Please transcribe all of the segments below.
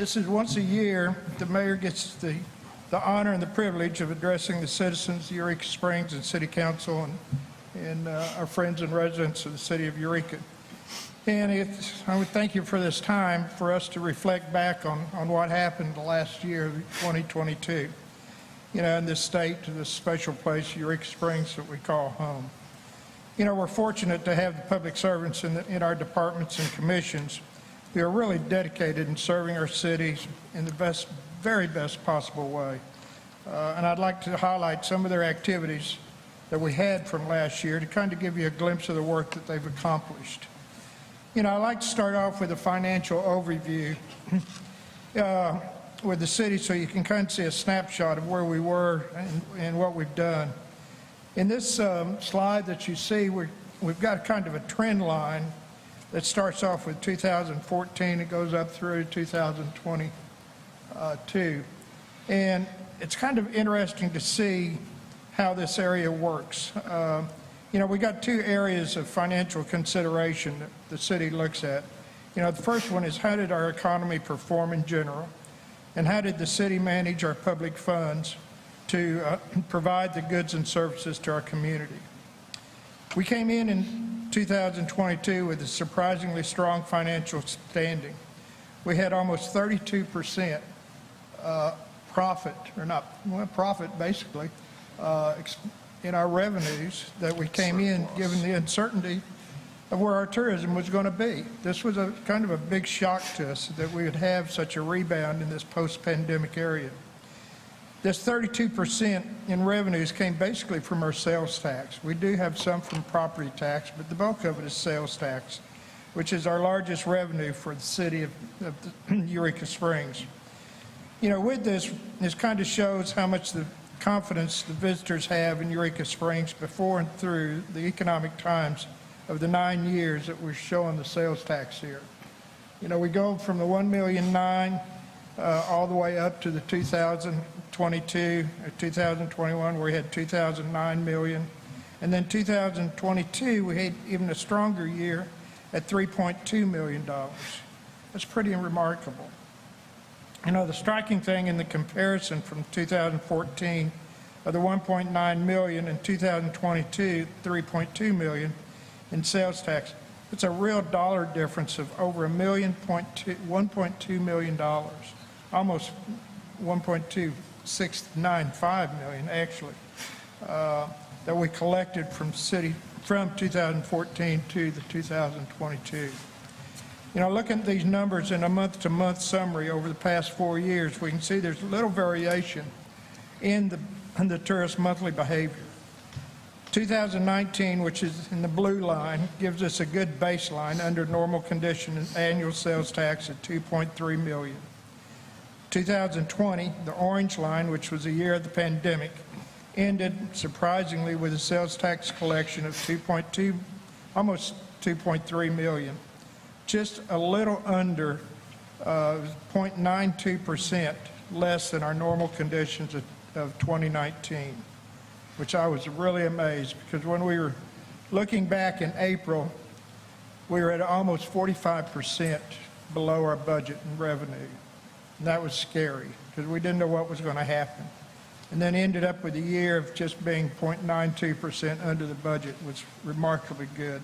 This is once a year the mayor gets the honor and the privilege of addressing the citizens of Eureka Springs and City Council and our friends and residents of the city of Eureka. And I would thank you for this time for us to reflect back on what happened the last year, 2022, in this state, this special place, Eureka Springs, that we call home. We're fortunate to have the public servants in our departments and commissions who are really dedicated in serving our cities in the very best possible way. And I'd like to highlight some of their activities that we had from last year to kind of give you a glimpse of the work that they've accomplished. I'd like to start off with a financial overview with the city so you can kind of see a snapshot of where we were and what we've done. In this slide that you see, we've got kind of a trend line that starts off with 2014. It goes up through 2022. And it's kind of interesting to see how this area works. We got two areas of financial consideration that the city looks at. The first one is how did our economy perform in general, and how did the city manage our public funds to provide the goods and services to our community. We came in 2022 with a surprisingly strong financial standing. We had almost 32% profit, or not, well, profit basically, in our revenues that we came in given the uncertainty of where our tourism was going to be. This was a kind of a big shock to us that we would have such a rebound in this post-pandemic area. This 32% in revenues came basically from our sales tax. We do have some from property tax, but the bulk of it is sales tax, which is our largest revenue for the city of Eureka Springs. With this kind of shows how much the confidence the visitors have in Eureka Springs before and through the economic times of the 9 years that we're showing the sales tax here. We go from the 1.9 million all the way up to the 2022 or 2021 where we had 2,009 million, and then 2022 we had even a stronger year at $3.2 million. That's pretty remarkable. The striking thing in the comparison from 2014 of the 1.9 million and 2022 3.2 million in sales tax, it's a real dollar difference of over $1.2 million, almost 1.2695 million actually, that we collected from 2014 to the 2022. Looking at these numbers in a month-to-month summary over the past 4 years, we can see there's little variation in the tourist monthly behavior. 2019, which is in the blue line, gives us a good baseline under normal conditions, annual sales tax at 2.3 million. 2020, the orange line, which was a year of the pandemic, ended surprisingly with a sales tax collection of almost 2.3 million. Just a little under 0.92% less than our normal conditions of 2019, which I was really amazed because when we were looking back in April, we were at almost 45% below our budget in revenue. And that was scary because we didn't know what was going to happen. And then ended up with a year of just being 0.92% under the budget, was remarkably good.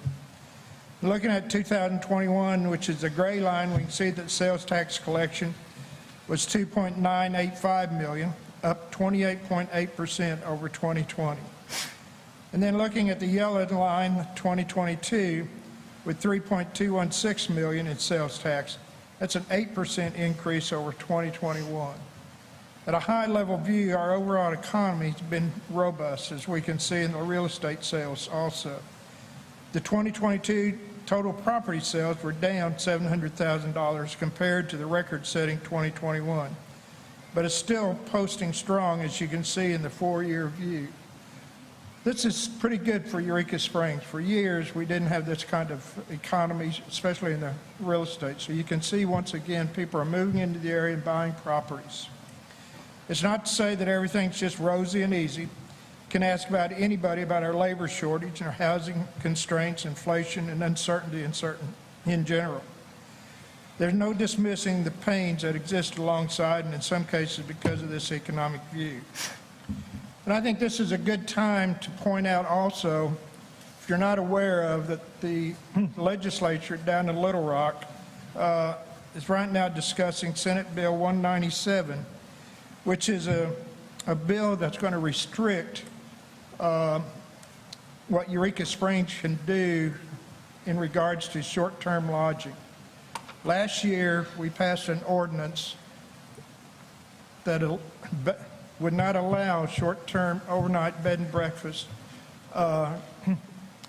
Looking at 2021, which is the gray line, we can see that sales tax collection was 2.985 million, up 28.8% over 2020. And then looking at the yellow line, 2022, with 3.216 million in sales tax, that's an 8% increase over 2021. At a high level view, our overall economy has been robust, as we can see in the real estate sales also. The 2022 total property sales were down $700,000 compared to the record-setting 2021, but it's still posting strong, as you can see in the 4-year view. This is pretty good for Eureka Springs. For years, we didn't have this kind of economy, especially in the real estate. So you can see, once again, people are moving into the area and buying properties. It's not to say that everything's just rosy and easy. Can ask about anybody about our labor shortage, our housing constraints, inflation, and uncertainty in general. There's no dismissing the pains that exist alongside, and in some cases because of this economic view. And I think this is a good time to point out also, if you're not aware of, that the legislature down in Little Rock is right now discussing Senate Bill 197, which is a bill that's going to restrict what Eureka Springs can do in regards to short-term lodging. Last year, we passed an ordinance that would not allow short-term overnight bed and breakfast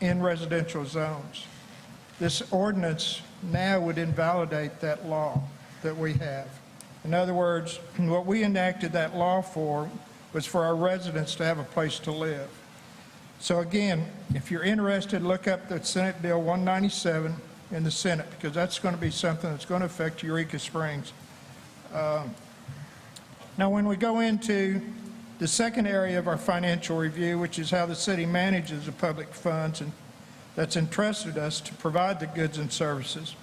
in residential zones. This ordinance now would invalidate that law that we have. In other words, what we enacted that law for was for our residents to have a place to live. So again, if you're interested, look up the Senate Bill 197 in the Senate, because that's going to be something that's going to affect Eureka Springs. Now, when we go into the second area of our financial review, which is how the city manages the public funds and that's entrusted us to provide the goods and services,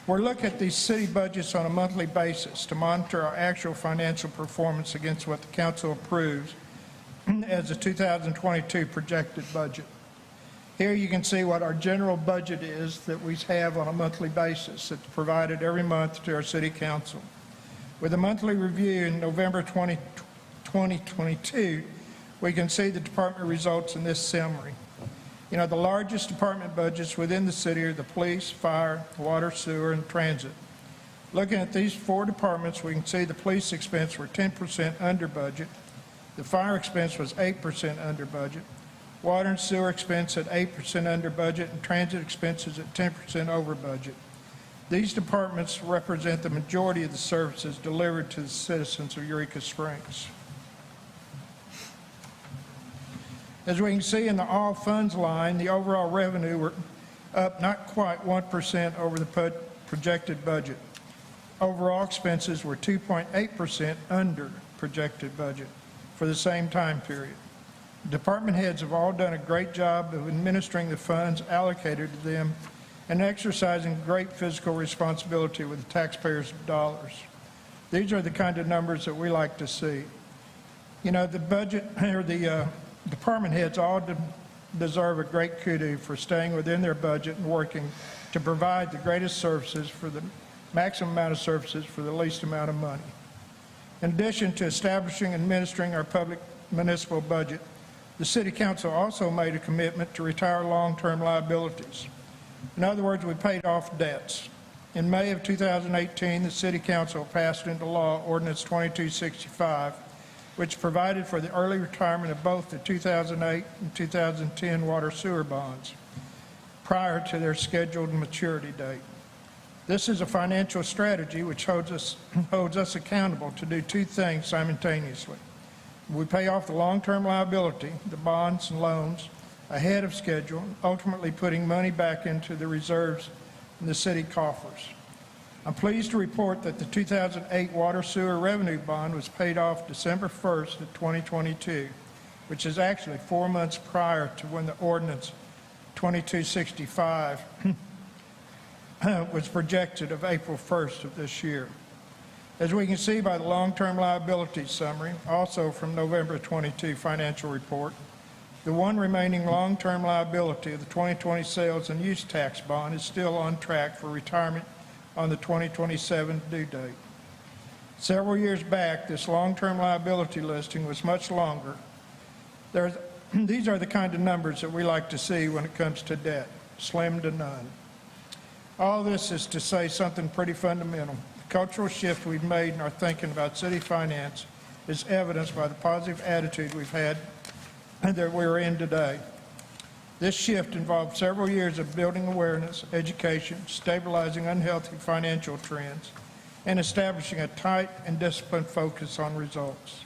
we're looking at these city budgets on a monthly basis to monitor our actual financial performance against what the council approves as the 2022 projected budget. Here you can see what our general budget is that we have on a monthly basis. It's provided every month to our city council. With a monthly review in November 2022, we can see the department results in this summary. You know, the largest department budgets within the city are the police, fire, water, sewer, and transit. Looking at these four departments, we can see the police expense were 10% under budget. The fire expense was 8% under budget. Water and sewer expense at 8% under budget, and transit expenses at 10% over budget. These departments represent the majority of the services delivered to the citizens of Eureka Springs. As we can see in the all funds line, the overall revenue were up not quite 1% over the projected budget. Overall expenses were 2.8% under projected budget for the same time period. Department heads have all done a great job of administering the funds allocated to them and exercising great fiscal responsibility with the taxpayers' dollars. These are the kind of numbers that we like to see. You know, the budget, or the department heads all deserve a great kudos for staying within their budget and working to provide the greatest services for the maximum amount of services for the least amount of money. In addition to establishing and administering our public municipal budget, the City Council also made a commitment to retire long-term liabilities. In other words, we paid off debts. In May of 2018, the City Council passed into law Ordinance 2265, which provided for the early retirement of both the 2008 and 2010 water sewer bonds prior to their scheduled maturity date. This is a financial strategy which holds us accountable to do two things simultaneously. We pay off the long-term liability, the bonds and loans, ahead of schedule, ultimately putting money back into the reserves in the city coffers. I'm pleased to report that the 2008 water sewer revenue bond was paid off December 1st of 2022, which is actually 4 months prior to when the ordinance 2265 was projected of April 1st of this year. As we can see by the long-term liability summary, also from November 22 financial report, the one remaining long-term liability of the 2020 sales and use tax bond is still on track for retirement on the 2027 due date. Several years back, this long-term liability listing was much longer. These are the kind of numbers that we like to see when it comes to debt, slim to none. All this is to say something pretty fundamental. The cultural shift we've made in our thinking about city finance is evidenced by the positive attitude we've had that we're in today. This shift involved several years of building awareness, education, stabilizing unhealthy financial trends, and establishing a tight and disciplined focus on results.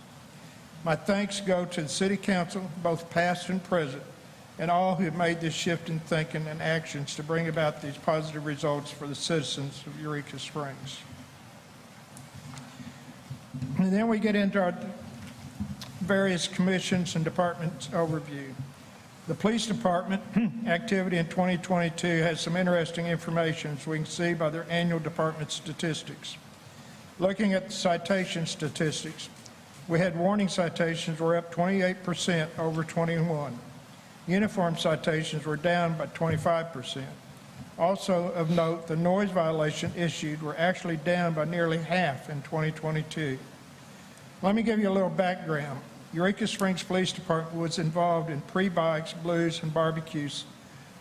My thanks go to the City Council, both past and present, and all who have made this shift in thinking and actions to bring about these positive results for the citizens of Eureka Springs. And then we get into our various commissions and departments overview. The police department activity in 2022 has some interesting information, as we can see by their annual department statistics. Looking at the citation statistics, we had warning citations were up 28% over 21. Uniform citations were down by 25%. Also of note, the noise violation issued were actually down by nearly half in 2022. Let me give you a little background. Eureka Springs Police Department was involved in pre-bikes, blues, and barbecues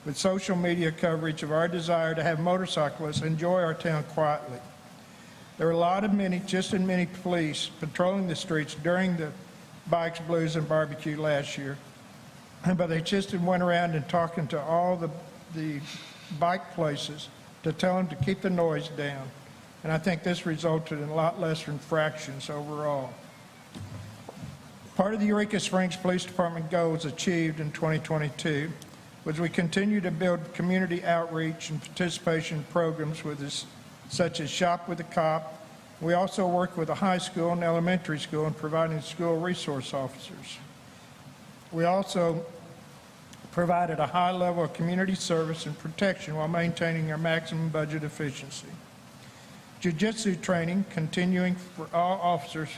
with social media coverage of our desire to have motorcyclists enjoy our town quietly. There were a lot of just as many police patrolling the streets during the bikes, blues, and barbecue last year, but they just went around and talking to all the bike places to tell them to keep the noise down. And I think this resulted in a lot less infractions overall. Part of the Eureka Springs Police Department goals achieved in 2022 was we continue to build community outreach and participation programs with us, such as Shop with a Cop. We also work with a high school and elementary school in providing school resource officers. We also provided a high level of community service and protection while maintaining our maximum budget efficiency. Jiu-jitsu training continuing for all officers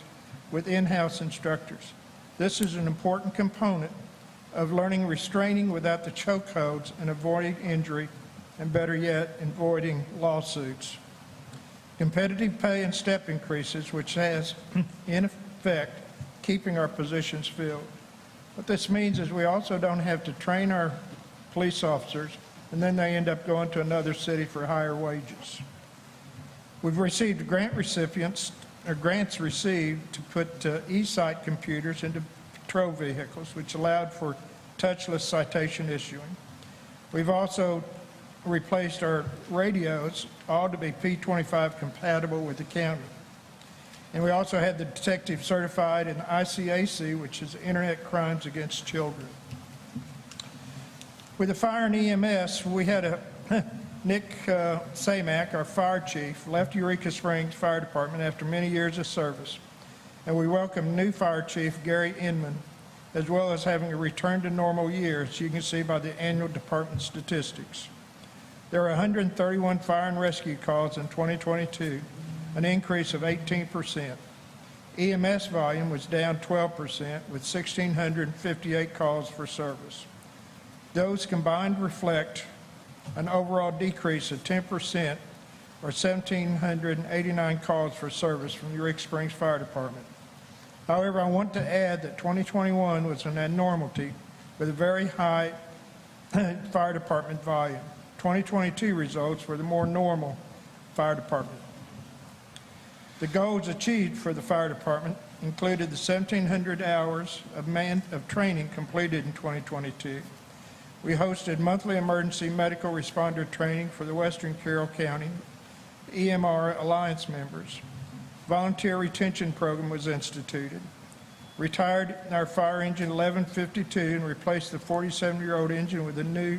with in-house instructors. This is an important component of learning restraining without the chokeholds and avoiding injury, and better yet, avoiding lawsuits. Competitive pay and step increases, which has, in effect, keeping our positions filled. What this means is we also don't have to train our police officers, and then they end up going to another city for higher wages. We've received grants received to put e-cite computers into patrol vehicles, which allowed for touchless citation issuing. We've also replaced our radios, all to be P25 compatible with the county. And we also had the detective certified in ICAC, which is Internet Crimes Against Children. With the fire and EMS, we had Nick Samak, our fire chief, left Eureka Springs Fire Department after many years of service. And we welcomed new fire chief Gary Inman, as well as having a return to normal year, as you can see by the annual department statistics. There were 131 fire and rescue calls in 2022, an increase of 18%. EMS volume was down 12%, with 1,658 calls for service. Those combined reflect an overall decrease of 10%, or 1,789 calls for service from Eureka Springs Fire Department. However, I want to add that 2021 was an abnormality with a very high fire department volume. 2022 results were the more normal fire department. The goals achieved for the fire department included the 1,700 hours of training completed in 2022. We hosted monthly emergency medical responder training for the Western Carroll County EMR Alliance members. Volunteer retention program was instituted. Retired our fire engine 1152 and replaced the 47-year-old engine with a new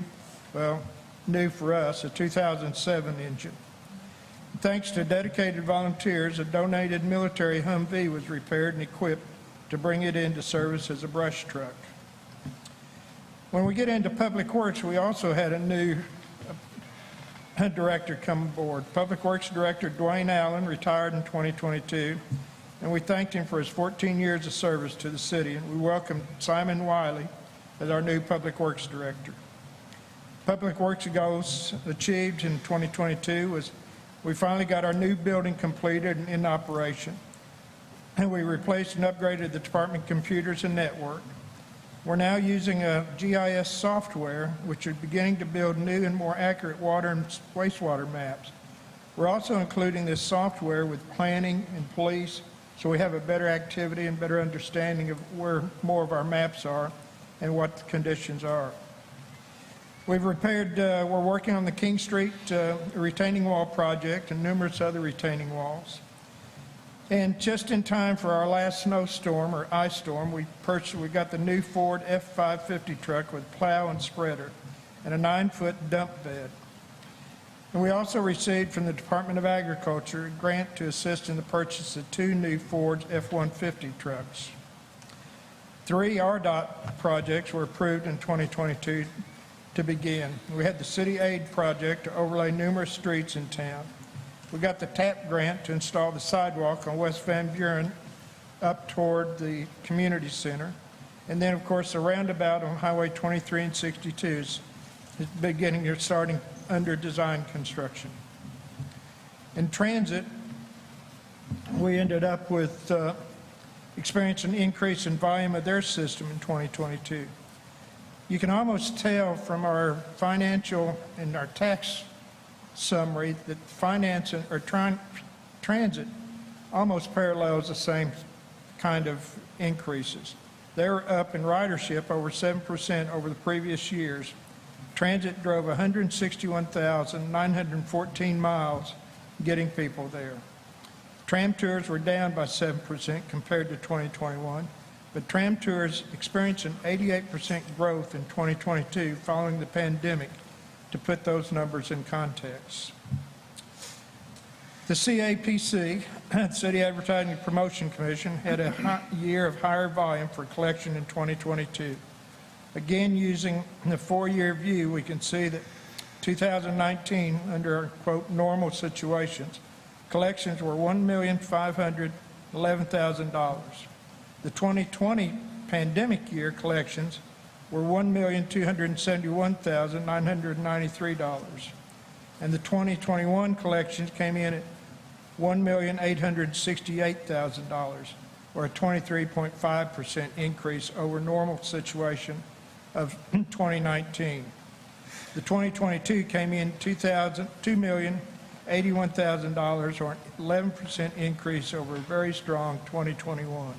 for us, a 2007 engine. Thanks to dedicated volunteers, a donated military Humvee was repaired and equipped to bring it into service as a brush truck. When we get into Public Works, we also had a new director come aboard. Public Works Director Dwayne Allen retired in 2022, and we thanked him for his 14 years of service to the city, and we welcomed Simon Wiley as our new Public Works Director. Public Works goals achieved in 2022 was we finally got our new building completed and in operation, and we replaced and upgraded the department computers and network. We're now using a GIS software, which is beginning to build new and more accurate water and wastewater maps. We're also including this software with planning and police, so we have a better activity and better understanding of where more of our maps are and what the conditions are. We've repaired, we're working on the King Street retaining wall project and numerous other retaining walls. And just in time for our last snowstorm or ice storm, we got the new Ford F-550 truck with plow and spreader and a 9-foot dump bed. And we also received from the Department of Agriculture a grant to assist in the purchase of 2 new Ford F-150 trucks. 3 RDOT projects were approved in 2022 to begin. We had the city aid project to overlay numerous streets in town. We got the TAP grant to install the sidewalk on West Van Buren up toward the community center. And then, of course, the roundabout on Highway 23 and 62 is beginning or starting under design construction. In transit, we ended up with experiencing an increase in volume of their system in 2022. You can almost tell from our financial and our tax summary that finance or transit almost parallels the same kind of increases. They're up in ridership over 7% over the previous years. Transit drove 161,914 miles getting people there. Tram tours were down by 7% compared to 2021, but tram tours experienced an 88% growth in 2022 following the pandemic, to put those numbers in context. The CAPC, City Advertising and Promotion Commission, had a year of higher volume for collection in 2022. Again, using the 4-year view, we can see that 2019, under, quote, normal situations, collections were $1,511,000. The 2020 pandemic year collections were $1,271,993. And the 2021 collections came in at $1,868,000, or a 23.5% increase over normal situation of 2019. The 2022 came in $2,081,000, or an 11% increase over a very strong 2021.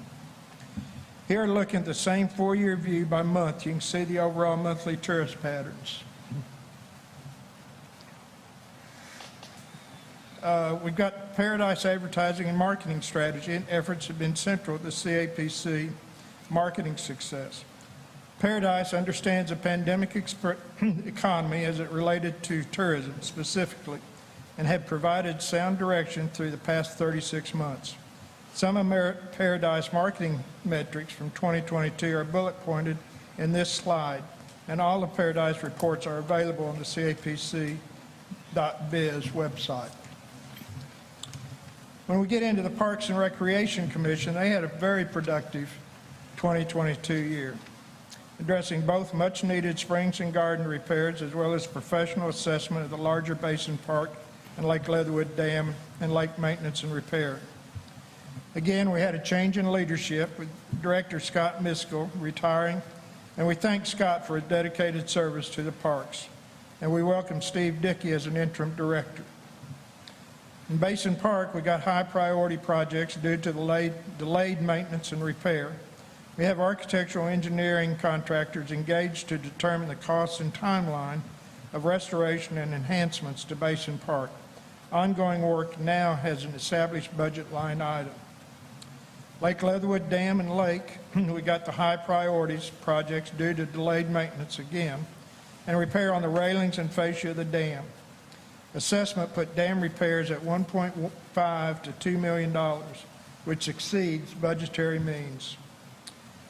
Here, looking at the same 4-year view by month, you can see the overall monthly tourist patterns. We've got Paradise advertising and marketing strategy, and efforts have been central to the CAPC marketing success. Paradise understands the pandemic economy as it related to tourism specifically, and have provided sound direction through the past 36 months. Some of Paradise marketing metrics from 2022 are bullet pointed in this slide, and all of Paradise reports are available on the CAPC.biz website. When we get into the Parks and Recreation Commission, they had a very productive 2022 year, addressing both much-needed springs and garden repairs, as well as professional assessment of the larger Basin Park and Lake Leatherwood Dam and lake maintenance and repair. Again, we had a change in leadership with Director Scott Miskell retiring, and we thank Scott for his dedicated service to the parks. And we welcome Steve Dickey as an interim director. In Basin Park, we got high priority projects due to the delayed maintenance and repair. We have architectural engineering contractors engaged to determine the costs and timeline of restoration and enhancements to Basin Park. Ongoing work now has an established budget line item. Lake Leatherwood Dam and Lake, we got the high priorities projects due to delayed maintenance again, and repair on the railings and fascia of the dam. Assessment put dam repairs at $1.5 to $2 million, which exceeds budgetary means.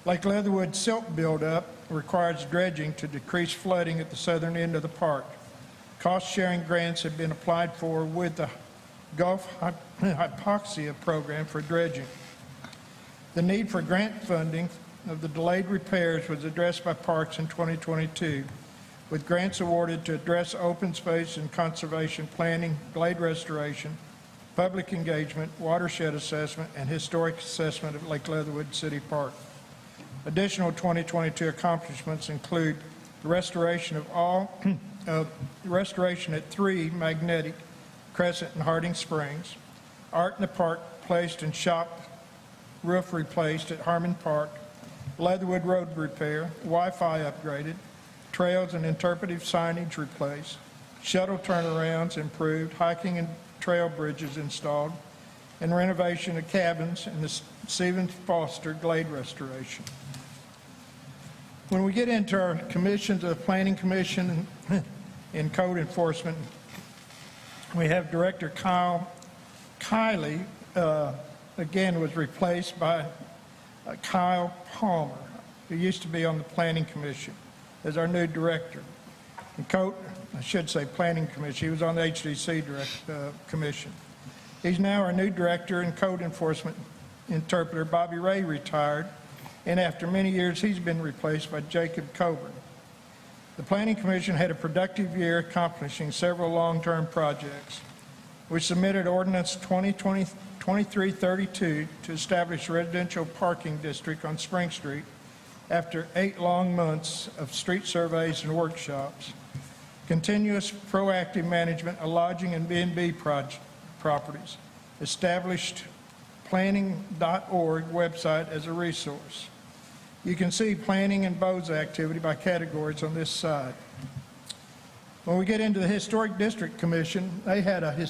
Lake Leatherwood silt buildup requires dredging to decrease flooding at the southern end of the park. Cost-sharing grants have been applied for with the Gulf Hypoxia program for dredging. The need for grant funding of the delayed repairs was addressed by Parks in 2022, with grants awarded to address open space and conservation planning, glade restoration, public engagement, watershed assessment, and historic assessment of Lake Leatherwood City Park. Additional 2022 accomplishments include the restoration at 3 Magnetic, Crescent, and Harding Springs, Art in the Park placed and shop roof replaced at Harmon Park, Leatherwood Road repair, Wi-Fi upgraded, trails and interpretive signage replaced, shuttle turnarounds improved, hiking and trail bridges installed, and renovation of cabins and the Stephen Foster Glade restoration. When we get into our commissions, the Planning Commission and Code Enforcement, we have Director Kyle Kiley, again, was replaced by Kyle Palmer. who used to be on the Planning Commission, as our new director. And Planning Commission. He was on the HDC Commission. He's now our new director and code enforcement interpreter. Bobby Ray retired, and after many years, he's been replaced by Jacob Coburn. The Planning Commission had a productive year accomplishing several long-term projects. We submitted Ordinance 2332 to establish a residential parking district on Spring Street after 8 long months of street surveys and workshops. Continuous proactive management of lodging and B&B properties. Established planning.org website as a resource. You can see planning and BOZA activity by categories on this side. When we get into the Historic District Commission, they had a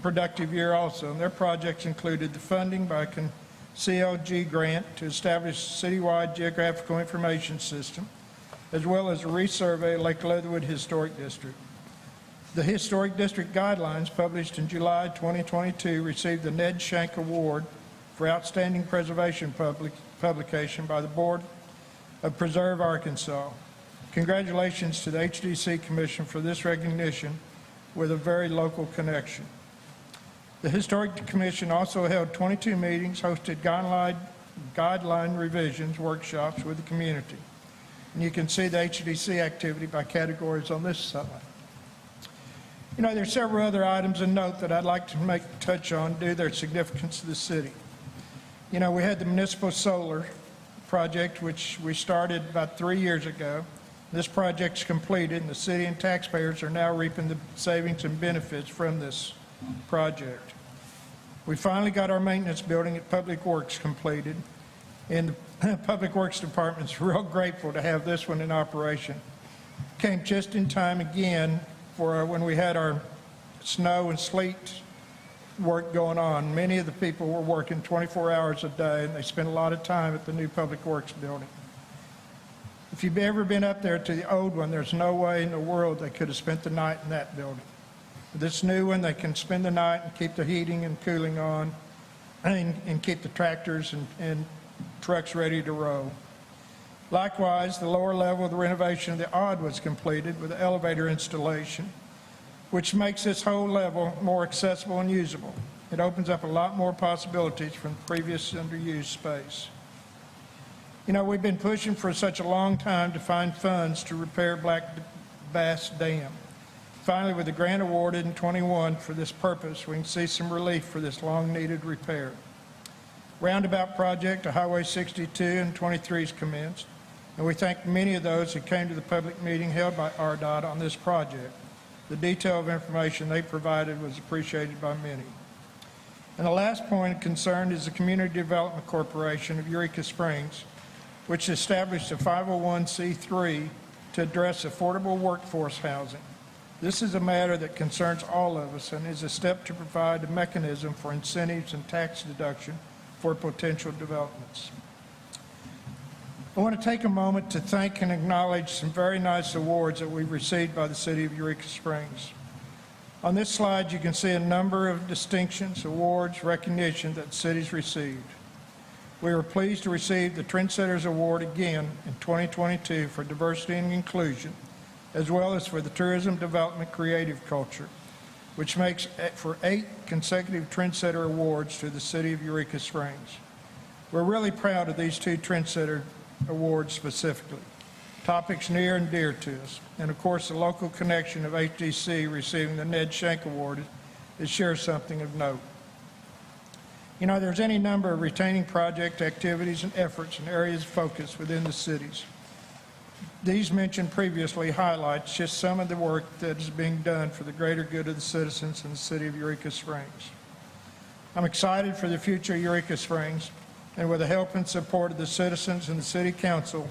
productive year also, and their projects included the funding by a CLG grant to establish a citywide geographical information system, as well as a resurvey of Lake Leatherwood Historic District. The Historic District Guidelines, published in July 2022, received the Ned Shank Award for Outstanding Preservation publication by the Board of Preserve Arkansas. Congratulations to the HDC Commission for this recognition with a very local connection. The Historic Commission also held 22 meetings, hosted guideline revisions workshops with the community. And you can see the HDC activity by categories on this slide. You know, there's several other items of note that I'd like to touch on due to their significance to the city. You know, we had the municipal solar project, which we started about 3 years ago. This project's completed, and the city and taxpayers are now reaping the savings and benefits from this project. We finally got our maintenance building at Public Works completed, and the Public Works Department's real grateful to have this one in operation. Came just in time again for when we had our snow and sleet work going on. Many of the people were working 24 hours a day, and they spent a lot of time at the new Public Works building. If you've ever been up there to the old one, there's no way in the world they could have spent the night in that building. This new one, they can spend the night and keep the heating and cooling on and keep the tractors and trucks ready to roll. Likewise, the lower level of the renovation of the OD was completed with the elevator installation, which makes this whole level more accessible and usable. It opens up a lot more possibilities from the previous underused space. You know, we've been pushing for such a long time to find funds to repair Black Bass Dam. Finally, with the grant awarded in 21 for this purpose, we can see some relief for this long-needed repair. Roundabout project of Highway 62 and 23 is commenced, and we thank many of those who came to the public meeting held by RDOT on this project. The detail of information they provided was appreciated by many. And the last point of concern is the Community Development Corporation of Eureka Springs, which established a 501c3 to address affordable workforce housing. This is a matter that concerns all of us and is a step to provide a mechanism for incentives and tax deduction for potential developments. I want to take a moment to thank and acknowledge some very nice awards that we've received by the City of Eureka Springs. On this slide, you can see a number of distinctions, awards, recognition that the city's received. We were pleased to receive the Trendsetters Award again in 2022 for diversity and inclusion, as well as for the Tourism Development Creative Culture, which makes for 8 consecutive Trendsetter Awards to the City of Eureka Springs. We're really proud of these 2 Trendsetter Awards specifically, topics near and dear to us. And of course, the local connection of HDC receiving the Ned Shank Award is sure something of note. You know, there's any number of retaining project activities and efforts and areas of focus within the cities. These mentioned previously highlights just some of the work that is being done for the greater good of the citizens in the City of Eureka Springs. I'm excited for the future of Eureka Springs, and with the help and support of the citizens and the City Council,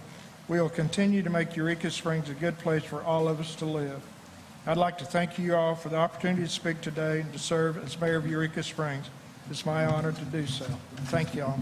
we will continue to make Eureka Springs a good place for all of us to live. I'd like to thank you all for the opportunity to speak today and to serve as Mayor of Eureka Springs. It's my honor to do so. Thank you all.